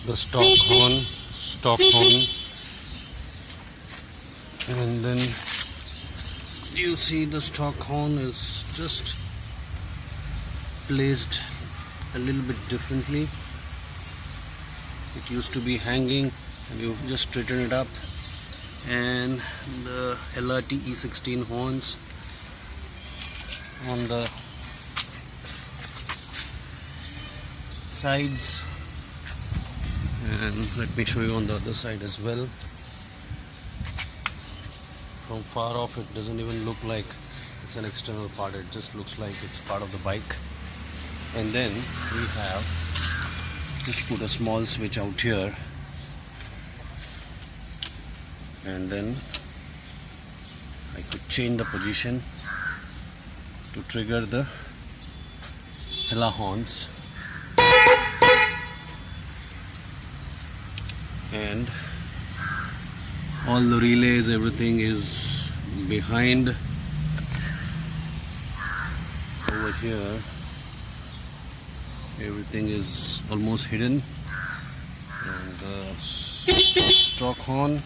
the stock horn, and then you see the stock horn is just placed a little bit differently. It used to be hanging and you just straighten it up, and the Hella TE16 horns on the sides, and let me show you on the other side as well. From far off it doesn't even look like it's an external part, it just looks like it's part of the bike. And then we have just put a small switch out here, and then I could change the position to trigger the Hella horns, and all the relays, everything is behind over here. Everything is almost hidden, and the stock horn